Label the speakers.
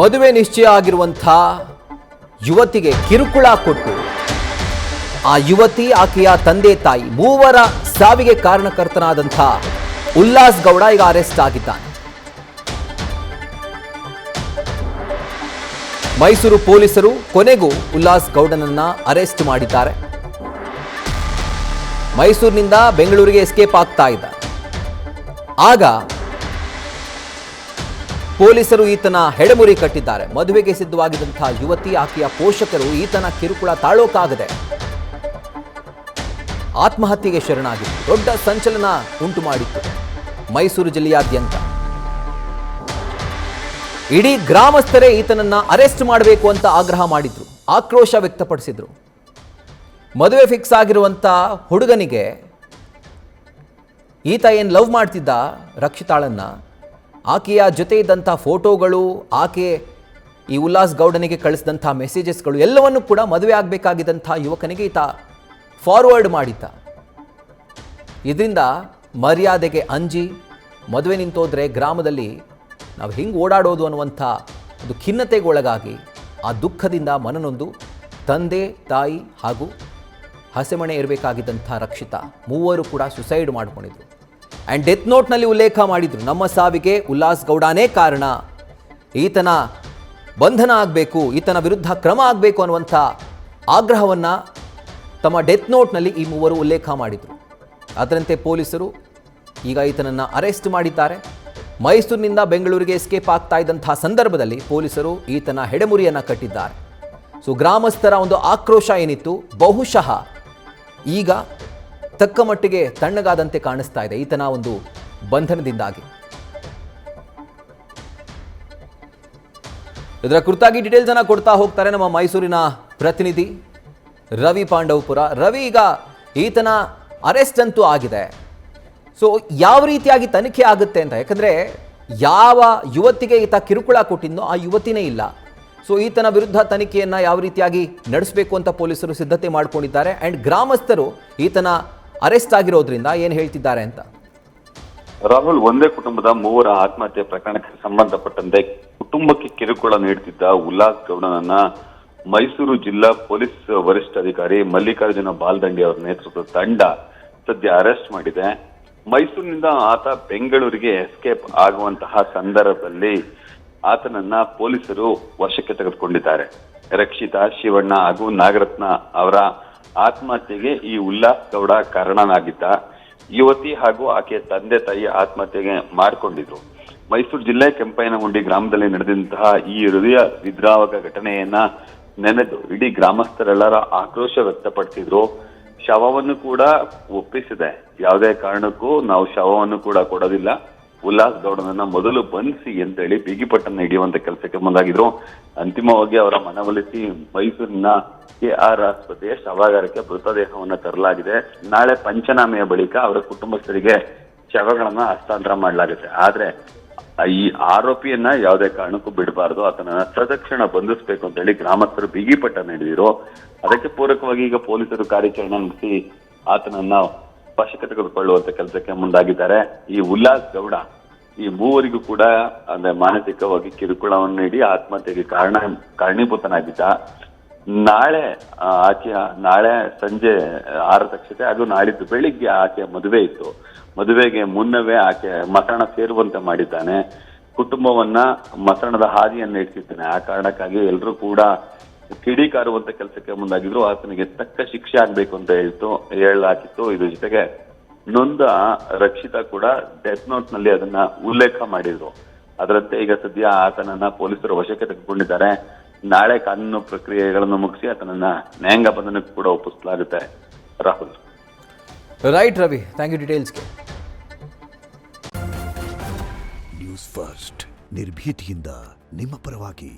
Speaker 1: ಮದುವೆ ನಿಶ್ಚಯ ಆಗಿರುವಂಥ ಯುವತಿಗೆ ಕಿರುಕುಳ ಕೊಟ್ಟು ಆ ಯುವತಿ ಆಕೆಯ ತಂದೆ ತಾಯಿ ಮೂವರ ಸಾವಿಗೆ ಕಾರಣಕರ್ತನಾದಂಥ ಉಲ್ಲಾಸ್ ಗೌಡ ಈಗ ಅರೆಸ್ಟ್ ಆಗಿದ್ದಾನೆ. ಮೈಸೂರು ಪೊಲೀಸರು ಕೊನೆಗೂ ಉಲ್ಲಾಸ್ ಗೌಡನನ್ನ ಅರೆಸ್ಟ್ ಮಾಡಿದ್ದಾರೆ. ಮೈಸೂರಿನಿಂದ ಬೆಂಗಳೂರಿಗೆ ಎಸ್ಕೇಪ್ ಆಗ್ತಾ ಇದ್ದ. ಆಗ ಪೊಲೀಸರು ಈತನ ಹೆಡೆಮುರಿ ಕಟ್ಟಿದ್ದಾರೆ. ಮದುವೆಗೆ ಸಿದ್ಧವಾಗಿದ್ದಂತಹ ಯುವತಿ ಆಕೆಯ ಪೋಷಕರು ಈತನ ಕಿರುಕುಳ ತಾಳೋಕಾಗದೆ ಆತ್ಮಹತ್ಯೆಗೆ ಶರಣಾಗಿತ್ತು. ದೊಡ್ಡ ಸಂಚಲನ ಉಂಟು ಮಾಡಿತ್ತು ಮೈಸೂರು ಜಿಲ್ಲೆಯಾದ್ಯಂತ. ಇಡೀ ಗ್ರಾಮಸ್ಥರೇ ಈತನನ್ನ ಅರೆಸ್ಟ್ ಮಾಡಬೇಕು ಅಂತ ಆಗ್ರಹ ಮಾಡಿದ್ರು, ಆಕ್ರೋಶ ವ್ಯಕ್ತಪಡಿಸಿದ್ರು. ಮದುವೆ ಫಿಕ್ಸ್ ಆಗಿರುವಂತ ಹುಡುಗನಿಗೆ ಈತ ಏನು ಲವ್ ಮಾಡ್ತಿದ್ದ ರಕ್ಷಿತಾಳನ್ನ, ಆಕೆಯ ಜೊತೆ ಇದ್ದಂಥ ಫೋಟೋಗಳು, ಆಕೆ ಈ ಉಲ್ಲಾಸ್ ಗೌಡನಿಗೆ ಕಳಿಸಿದಂಥ ಮೆಸೇಜಸ್ಗಳು ಎಲ್ಲವನ್ನು ಕೂಡ ಮದುವೆ ಆಗಬೇಕಾಗಿದ್ದಂಥ ಯುವಕನಿಗೆ ಈತ ಫಾರ್ವರ್ಡ್ ಮಾಡಿದ್ದ. ಇದರಿಂದ ಮರ್ಯಾದೆಗೆ ಅಂಜಿ ಮದುವೆ ನಿಂತೋದ್ರೆ ಗ್ರಾಮದಲ್ಲಿ ನಾವು ಹಿಂಗೆ ಓಡಾಡೋದು ಅನ್ನುವಂಥ ಒಂದು ಖಿನ್ನತೆಗೆ ಒಳಗಾಗಿ ಆ ದುಃಖದಿಂದ ಮನನೊಂದು ತಂದೆ ತಾಯಿ ಹಾಗೂ ಹಸೆಮಣೆ ಇರಬೇಕಾಗಿದ್ದಂಥ ರಕ್ಷಿತಾ ಮೂವರು ಕೂಡ ಸುಸೈಡ್ ಮಾಡ್ಕೊಂಡಿದ್ರು. ಆ್ಯಂಡ್ ಡೆತ್ ನೋಟ್ನಲ್ಲಿ ಉಲ್ಲೇಖ ಮಾಡಿದ್ರು, ನಮ್ಮ ಸಾವಿಗೆ ಉಲ್ಲಾಸ್ ಗೌಡನೇ ಕಾರಣ, ಈತನ ಬಂಧನ ಆಗಬೇಕು, ಈತನ ವಿರುದ್ಧ ಕ್ರಮ ಆಗಬೇಕು ಅನ್ನುವಂಥ ಆಗ್ರಹವನ್ನು ತಮ್ಮ ಡೆತ್ ನೋಟ್ನಲ್ಲಿ ಈ ಮೂವರು ಉಲ್ಲೇಖ ಮಾಡಿದರು. ಅದರಂತೆ ಪೊಲೀಸರು ಈಗ ಈತನನ್ನು ಅರೆಸ್ಟ್ ಮಾಡಿದ್ದಾರೆ. ಮೈಸೂರಿನಿಂದ ಬೆಂಗಳೂರಿಗೆ ಎಸ್ಕೇಪ್ ಆಗ್ತಾ ಇದ್ದಂತಹ ಸಂದರ್ಭದಲ್ಲಿ ಪೊಲೀಸರು ಈತನ ಹೆಡೆಮುರಿಯನ್ನು ಕಟ್ಟಿದ್ದಾರೆ. ಸೊ ಗ್ರಾಮಸ್ಥರ ಒಂದು ಆಕ್ರೋಶ ಏನಿತ್ತು ಬಹುಶಃ ಈಗ ತಕ್ಕ ಮಟ್ಟಿಗೆ ತಣ್ಣಗಾದಂತೆ ಕಾಣಿಸ್ತಾ ಇದೆ ಈತನ ಒಂದು ಬಂಧನದಿಂದಾಗಿ. ಇದರ ಕುರಿತಾಗಿ ಡೀಟೇಲ್ಸ್ ಅನ್ನ ಕೊಡ್ತಾ ಹೋಗ್ತಾರೆ ನಮ್ಮ ಮೈಸೂರಿನ ಪ್ರತಿನಿಧಿ ರವಿ ಪಾಂಡವಪುರ. ರವಿ, ಈಗ ಈತನ ಅರೆಸ್ಟ್ ಅಂತೂ ಆಗಿದೆ. ಸೊ ಯಾವ ರೀತಿಯಾಗಿ ತನಿಖೆ ಆಗುತ್ತೆ ಅಂತ, ಯಾಕಂದ್ರೆ ಯಾವ ಯುವತಿಗೆ ಈತ ಕಿರುಕುಳ ಕೊಟ್ಟಿದ್ನೋ ಆ ಯುವತಿನೇ ಇಲ್ಲ. ಸೊ ಈತನ ವಿರುದ್ಧ ತನಿಖೆಯನ್ನ ಯಾವ ರೀತಿಯಾಗಿ ನಡೆಸಬೇಕು ಅಂತ ಪೊಲೀಸರು ಸಿದ್ಧತೆ ಮಾಡಿಕೊಂಡಿದ್ದಾರೆ. ಅಂಡ್ ಗ್ರಾಮಸ್ಥರು ಈತನ ಅರೆಸ್ಟ್ ಆಗಿರೋದ್ರಿಂದ ಏನು ಹೇಳ್ತಿದ್ದಾರೆ ಅಂತ.
Speaker 2: ರಾಹುಲ್, ಒಂದೇ ಕುಟುಂಬದ ಮೂವರ ಆತ್ಮಹತ್ಯೆ ಪ್ರಕರಣಕ್ಕೆ ಸಂಬಂಧಪಟ್ಟಂತೆ ಕುಟುಂಬಕ್ಕೆ ಕಿರುಕುಳ ನೀಡುತ್ತಿದ್ದ ಉಲ್ಲಾಸ್ ಗೌಡನನ್ನ ಮೈಸೂರು ಜಿಲ್ಲಾ ಪೊಲೀಸ್ ವರಿಷ್ಠಾಧಿಕಾರಿ ಮಲ್ಲಿಕಾರ್ಜುನ ಬಾಲ್ದಂಡಿ ಅವರ ನೇತೃತ್ವದ ತಂಡ ಸದ್ಯ ಅರೆಸ್ಟ್ ಮಾಡಿದೆ. ಮೈಸೂರಿನಿಂದ ಆತ ಬೆಂಗಳೂರಿಗೆ ಎಸ್ಕೇಪ್ ಆಗುವಂತಹ ಸಂದರ್ಭದಲ್ಲಿ ಆತನನ್ನ ಪೊಲೀಸರು ವಶಕ್ಕೆ ತೆಗೆದುಕೊಂಡಿದ್ದಾರೆ. ರಕ್ಷಿತಾ, ಶಿವಣ್ಣ ಹಾಗೂ ನಾಗರತ್ನ ಅವರ ಆತ್ಮಹತ್ಯೆಗೆ ಈ ಉಲ್ಲಾಸ್ ಗೌಡ ಕಾರಣನಾಗಿದ್ದ. ಯುವತಿ ಹಾಗೂ ಆಕೆಯ ತಂದೆ ತಾಯಿ ಆತ್ಮಹತ್ಯೆಗೆ ಮಾಡಿಕೊಂಡಿದ್ರು. ಮೈಸೂರು ಜಿಲ್ಲೆ ಕೆಂಪಯ್ಯನಗುಂಡಿ ಗ್ರಾಮದಲ್ಲಿ ನಡೆದಂತಹ ಈ ಹೃದಯ ವಿದ್ರಾವಕ ಘಟನೆಯನ್ನ ನೆನೆದು ಇಡೀ ಗ್ರಾಮಸ್ಥರೆಲ್ಲರ ಆಕ್ರೋಶ ವ್ಯಕ್ತಪಡಿಸಿದ್ರು. ಶವವನ್ನು ಕೂಡ ಒಪ್ಪಿಸಿದೆ, ಯಾವುದೇ ಕಾರಣಕ್ಕೂ ನಾವು ಶವವನ್ನು ಕೂಡ ಕೊಡೋದಿಲ್ಲ, ಉಲ್ಲಾಸ್ ಗೌಡನನ್ನ ಮೊದಲು ಬಂಧಿಸಿ ಅಂತೇಳಿ ಬಿಗಿಪಟ್ಟನ್ನ ಹಿಡಿಯುವಂತ ಕೆಲಸಕ್ಕೆ ಮುಂದಾಗಿದ್ರು. ಅಂತಿಮವಾಗಿ ಅವರ ಮನವೊಲಿಸಿ ಮೈಸೂರಿನ KR ಆಸ್ಪತ್ರೆಯ ಶವಾಗಾರಕ್ಕೆ ಮೃತದೇಹವನ್ನು ತರಲಾಗಿದೆ. ನಾಳೆ ಪಂಚನಾಮೆಯ ಬಳಿಕ ಅವರ ಕುಟುಂಬಸ್ಥರಿಗೆ ಶವಗಳನ್ನ ಹಸ್ತಾಂತರ ಮಾಡಲಾಗುತ್ತೆ. ಆದ್ರೆ ಈ ಆರೋಪಿಯನ್ನ ಯಾವುದೇ ಕಾರಣಕ್ಕೂ ಬಿಡಬಾರದು, ಆತನನ್ನ ತತ್ಕ್ಷಣ ಬಂಧಿಸಬೇಕು ಅಂತ ಹೇಳಿ ಗ್ರಾಮಸ್ಥರು ಬಿಗಿಪಟ್ಟನ್ನ ಹಿಡಿದಿರು. ಅದಕ್ಕೆ ಪೂರಕವಾಗಿ ಈಗ ಪೊಲೀಸರು ಕಾರ್ಯಾಚರಣೆ ನಡೆಸಿ ಆತನನ್ನ ವಶಕ್ಕೆ ತೆಗೆದುಕೊಳ್ಳುವಂತ ಕೆಲಸಕ್ಕೆ ಮುಂದಾಗಿದ್ದಾರೆ. ಈ ಉಲ್ಲಾಸ್ ಗೌಡ ಈ ಮೂವರಿಗೂ ಕೂಡ ಅಂದ್ರೆ ಮಾನಸಿಕವಾಗಿ ಕಿರುಕುಳವನ್ನು ನೀಡಿ ಆತ್ಮಹತ್ಯೆಗೆ ಕಾರಣೀಭೂತನಾಗಿದ್ದ. ನಾಳೆ ಸಂಜೆ 6 ಹಾಗೂ ನಾಳಿದ್ದು ಬೆಳಿಗ್ಗೆ ಆಕೆಯ ಮದುವೆ ಇತ್ತು. ಮದುವೆಗೆ ಮುನ್ನವೇ ಆಕೆ ಮಸಣ ಸೇರುವಂತೆ ಮಾಡಿದ್ದಾನೆ. ಕುಟುಂಬವನ್ನ ಮಸಣದ ಹಾದಿಯನ್ನ ಇಡ್ತಿದ್ದಾನೆ. ಆ ಕಾರಣಕ್ಕಾಗಿ ಎಲ್ಲರೂ ಕೂಡ ಕಿಡಿಕಾರುವಂತ ಕೆಲಸಕ್ಕೆ ಮುಂದಾಗಿದ್ರು. ಆತನಿಗೆ ತಕ್ಕ ಶಿಕ್ಷೆ ಆಗ್ಬೇಕು ಅಂತ ಹೇಳಲಾಗಿತ್ತು. ಇದ್ರ ಜೊತೆಗೆ ನೊಂದ ರಕ್ಷಿತಾ ಕೂಡ ಡೆತ್ ನೋಟ್ ನಲ್ಲಿ ಅದನ್ನ ಉಲ್ಲೇಖ ಮಾಡಿದ್ರು. ಅದರಂತೆ ಈಗ ಸದ್ಯ ಆತನನ್ನ ಪೊಲೀಸರು ವಶಕ್ಕೆ ತೆಗೆದುಕೊಂಡಿದ್ದಾರೆ. ನಾಳೆ ಕಾನೂನು ಪ್ರಕ್ರಿಯೆಗಳನ್ನು ಮುಗಿಸಿ ಆತನನ್ನ ನ್ಯಾಯಾಂಗ ಬಂಧನಕ್ಕೂ ಕೂಡ ಒಪ್ಪಿಸಲಾಗುತ್ತೆ. Rahul.
Speaker 1: Right Ravi, thank you ಡೀಟೇಲ್ಸ್ಗೆ.
Speaker 3: ನ್ಯೂಸ್ ಫಸ್ಟ್ ನಿರ್ಭೀತಿಯಿಂದ ನಿಮ್ಮ ಪರವಾಗಿ.